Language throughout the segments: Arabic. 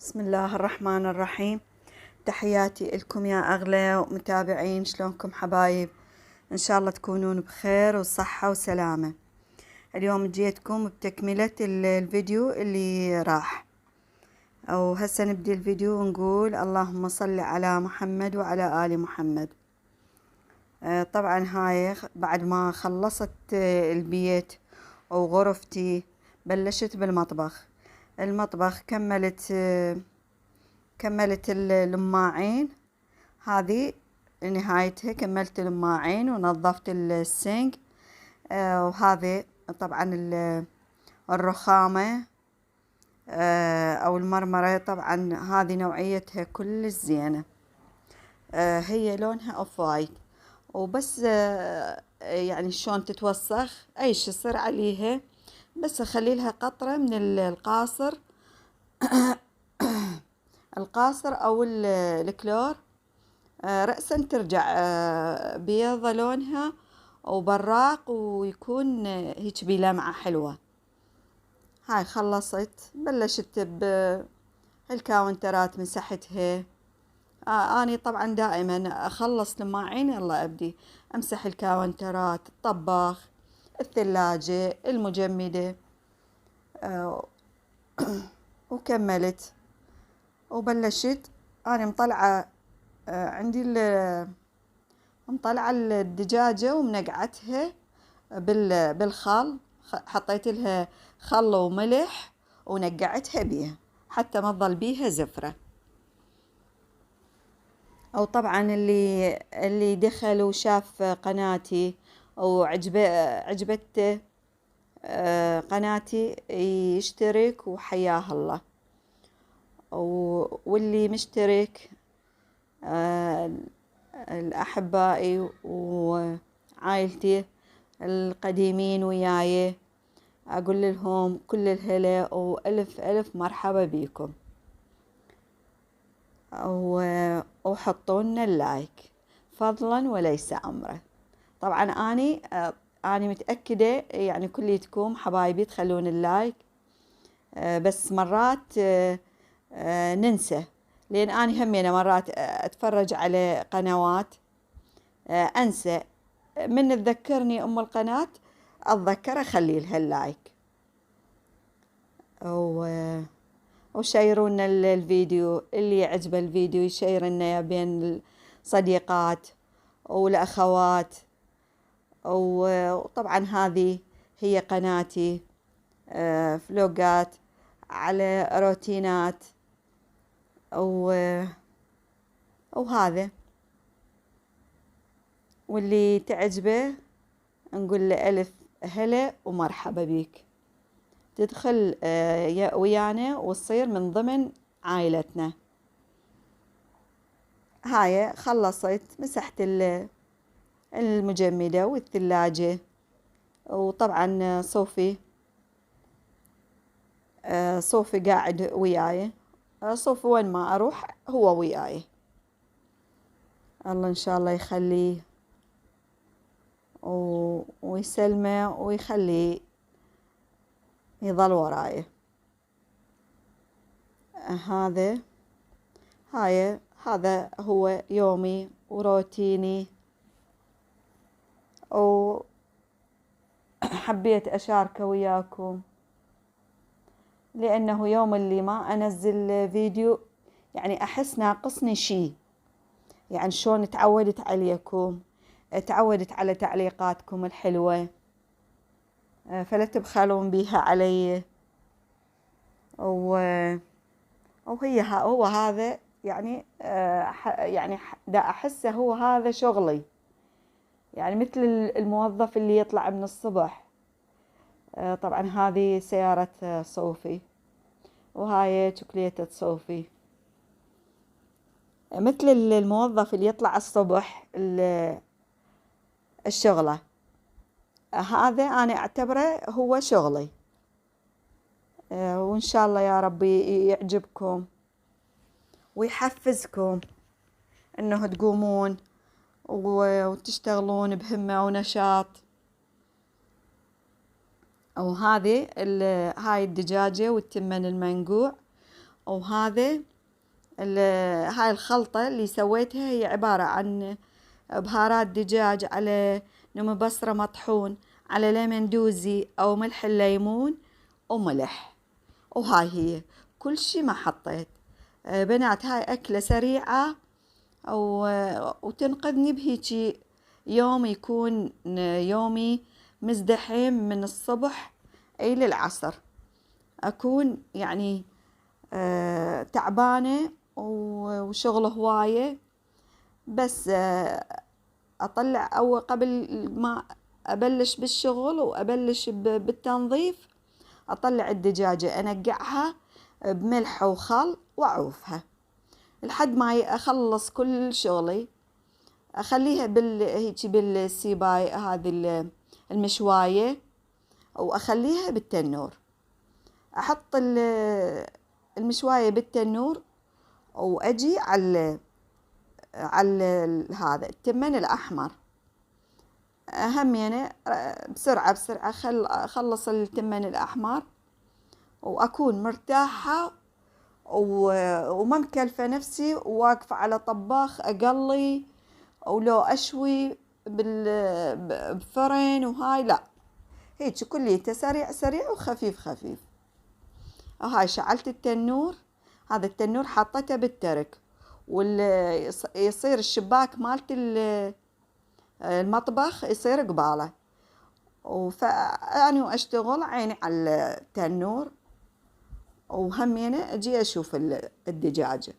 بسم الله الرحمن الرحيم. تحياتي لكم يا أغلى متابعين، شلونكم حبايب؟ إن شاء الله تكونون بخير وصحة وسلامة. اليوم جيتكم بتكملة الفيديو اللي راح، أو هسه نبدي الفيديو ونقول اللهم صل على محمد وعلى آل محمد. طبعا هاي بعد ما خلصت البيت وغرفتي بلشت بالمطبخ. كملت اللماعين، هذه نهايتها. كملت اللماعين ونظفت السنك. وهذه طبعا الرخامة أو المرمرة، طبعا هذه نوعيتها كل زينة. هي لونها اوف وايت وبس. يعني شلون تتوسخ اي شي يصير عليها، بس اخلي لها قطرة من القاصر او الكلور. رأسا ترجع بيضة لونها وبراق، ويكون هيك بلمعة حلوة. هاي خلصت، بلشت بالكاونترات مسحتها. أنا طبعا دائما أخلص الماعين يلا أبدي أمسح الكاونترات، الطباخ، الثلاجة، المجمدة. وكملت وبلشت. أنا مطلعة عندي مطلعة الدجاجة ومنقعتها بالخل. حطيت لها خل وملح ونقعتها بيها حتى ما تظل بيها زفرة. أو طبعا اللي دخل وشاف قناتي وعجبته قناتي يشترك وحياه الله. واللي مشترك الأحبائي وعائلتي القديمين وياي، أقول لهم كل الهلا وألف ألف مرحبا بيكم. وحطوا لنا اللايك فضلا وليس أمرا. طبعا أنا متأكدة يعني كليتكم حبايبي تخلون اللايك، بس مرات ننسى، لأن أنا همينة مرات أتفرج على قنوات أنسى. من تذكرني أم القناة أتذكر أخلي لها اللايك. وشيرونا الفيديو، اللي يعجبه الفيديو يشيرنا بين الصديقات والأخوات. وطبعا هذه هي قناتي، فلوقات على روتينات. وهذا واللي تعجبه نقول له ألف هلا ومرحبا بيك، تدخل ويانا وتصير من ضمن عائلتنا. هاي خلصت، مسحت المجمدة والثلاجة. وطبعا صوفي قاعد وياي. صوفي وين ما أروح هو وياي، الله إن شاء الله يخليه ويسلمه ويخليه يظل وراي. هذا هو يومي وروتيني، وحبيت أشاركه وياكم، لأنه يوم اللي ما أنزل فيديو يعني أحس ناقصني شي. يعني شلون تعودت عليكم، تعودت على تعليقاتكم الحلوة، فلا تبخلون بيها علي. هو هذا يعني يعني دا أحسه هو هذا شغلي، يعني مثل الموظف اللي يطلع من الصبح. طبعا هذه سيارة صوفي، وهاي شوكليتة صوفي. مثل الموظف اللي يطلع الصبح الشغلة، هذا أنا أعتبره هو شغلي. وإن شاء الله يا ربي يعجبكم ويحفزكم إنه تقومون وتشتغلون بهمة ونشاط. وهذه هاي الدجاجة والتمن المنقوع وهذا هاي الخلطة اللي سويتها هي عبارة عن بهارات دجاج، على نمو بصرة مطحون، على ليمون دوزي أو ملح الليمون وملح. وهاي هي كل شي ما حطيت. بنات هاي أكلة سريعة وتنقذني بهيجي يوم يكون يومي مزدحم من الصبح إلى العصر، أكون يعني تعبانة وشغل هواية، بس أطلع أول قبل ما أبلش بالشغل وأبلش بالتنظيف، أطلع الدجاجة أنقعها بملح وخل وأعوفها لحد ما أخلص كل شغلي. أخليها هيجي بالسيباي هذه المشواية، وأخليها بالتنور. أحط المشواية بالتنور، وأجي على هذا التمن الأحمر همينه بسرعة أخلص التمن الأحمر، وأكون مرتاحة وما مكلفة نفسي وواقفة على طباخ أقلي ولو أشوي بفرن وهاي لا، هيك كليته سريع سريع وخفيف خفيف. هاي شعلت التنور، هذا التنور حطيته بالترك، يصير الشباك مالت المطبخ يصير قباله، يعني أشتغل عيني على التنور، وهمينه أجي أشوف الدجاجة.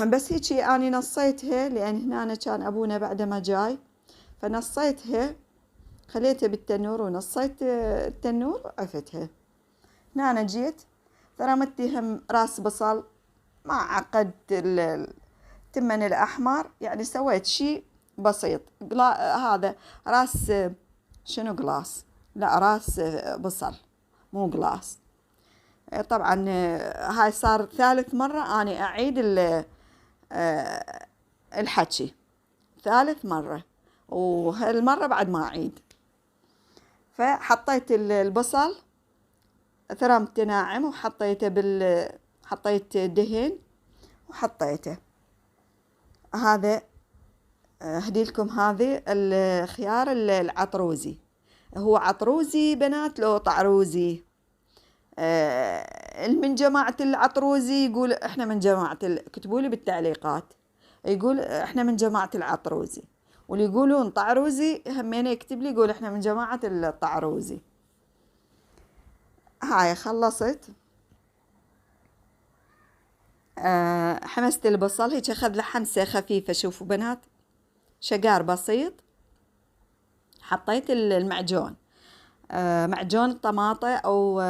بس هيجي أنا نصيتها، لأن هنا كان أبونا بعد ما جاي، فنصيتها خليتها بالتنور ونصيت التنور وعفتها. هنا أنا جيت ثرمتي هم راس بصل، ما عقدت التمن الأحمر، يعني سويت شي بسيط. هذا راس شنو قلاص، لا راس بصل مو قلاص. طبعا هاي صار ثالث مرة أنا أعيد الحكي، ثالث مرة، وهالمرة بعد ما أعيد. فحطيت البصل ثرمته ناعم، وحطيته حطيت دهن وحطيته. هذا هديلكم هذه الخيار العطروزي، هو عطروزي بنات لو طعروزي. من جماعة العطروزي يقول احنا من جماعة كتبولي بالتعليقات، يقول احنا من جماعة العطروزي، واللي يقولون طعروزي همين يكتب لي يقول احنا من جماعة الطعروزي. هاي خلصت. حمست البصل هيك اخذ له حمسة خفيفة، شوفوا بنات شقار بسيط. حطيت المعجون، معجون الطماطة او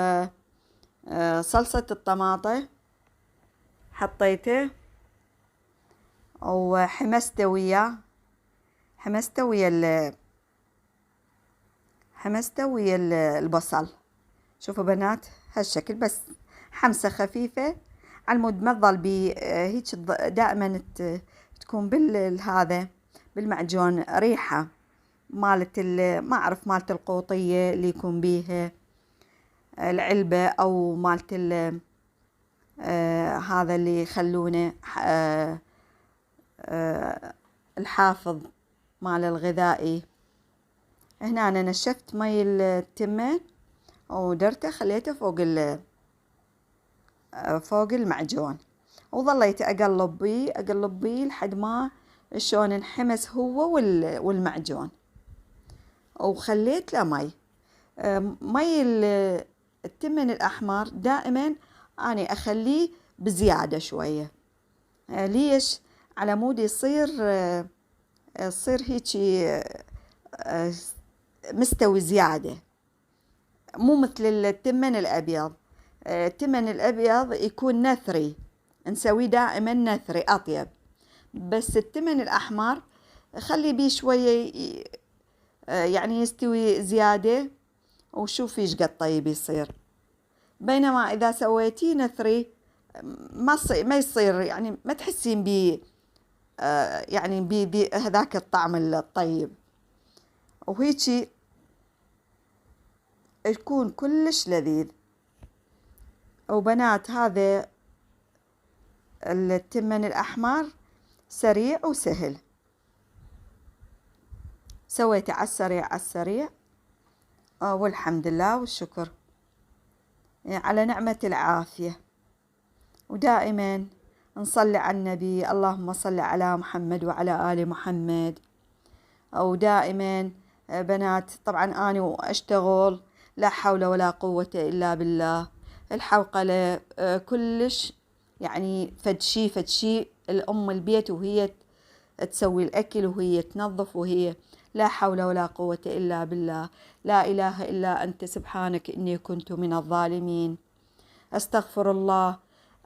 صلصة الطماطة حطيته، وحمسته وياه، حمسته ويا البصل. شوفوا بنات هالشكل، بس حمسة خفيفة على المود ما تظل هيك دائما تكون هذا بالمعجون ريحة مالت ما أعرف مالت القوطية اللي يكون بيها العلبة، أو مالت هذا اللي يخلونه الحافظ مال الغذائي. هنا أنا نشفت مي التمن ودرته خليته فوق المعجون، وظليت أقلب بيه لحد ما شلون انحمس هو والمعجون. وخليت له مي التمن الأحمر دائما أنا أخليه بزيادة شوية. ليش؟ على مود يصير هيجي مستوي زيادة، مو مثل التمن الأبيض. التمن الأبيض يكون نثري، نسويه دائما نثري أطيب، بس التمن الأحمر خلي بيه شوية يعني يستوي زيادة، وشوفي ايش قد طيب يصير. بينما إذا سويتيه نثري ما يصير، يعني ما تحسين بيه يعني بي هذاك الطعم الطيب، وهيجي يكون كلش لذيذ. وبنات هذا التمن الأحمر سريع وسهل، سويته على السريع على السريع، والحمد لله والشكر على نعمة العافية. ودائما نصلي على النبي، اللهم صل على محمد وعلى آل محمد. ودائما بنات طبعا أنا وأشتغل لا حول ولا قوة إلا بالله، الحوقلة كلش يعني فدشي الأم البيت وهي تسوي الأكل وهي تنظف وهي لا حول ولا قوة إلا بالله، لا إله إلا أنت سبحانك إني كنت من الظالمين. أستغفر الله،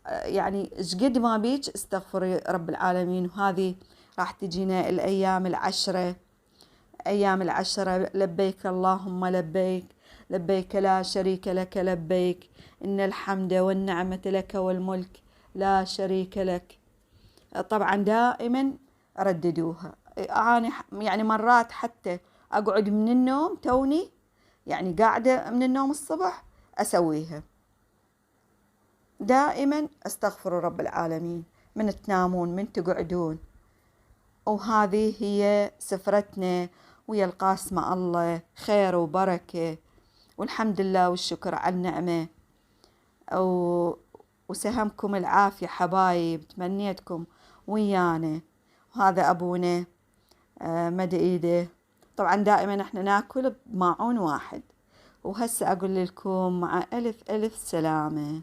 يعني شقد ما بيك استغفري رب العالمين. وهذه راح تجينا الأيام العشرة، أيام العشرة، لبيك اللهم لبيك، لبيك لا شريك لك لبيك، إن الحمد والنعمة لك والملك لا شريك لك. طبعا دائما رددوها. أنا يعني مرات حتى أقعد من النوم توني يعني قاعدة من النوم الصبح أسويها. دائما أستغفر رب العالمين من تنامون من تقعدون. وهذه هي سفرتنا ويا القاس مع الله، خير وبركة والحمد لله والشكر على النعمة. وسهمكم العافية حبايب، تمنيتكم ويانا. وهذا أبونا مد إيده. طبعا دائما احنا ناكل بماعون واحد. وهسه أقول لكم مع ألف ألف سلامة.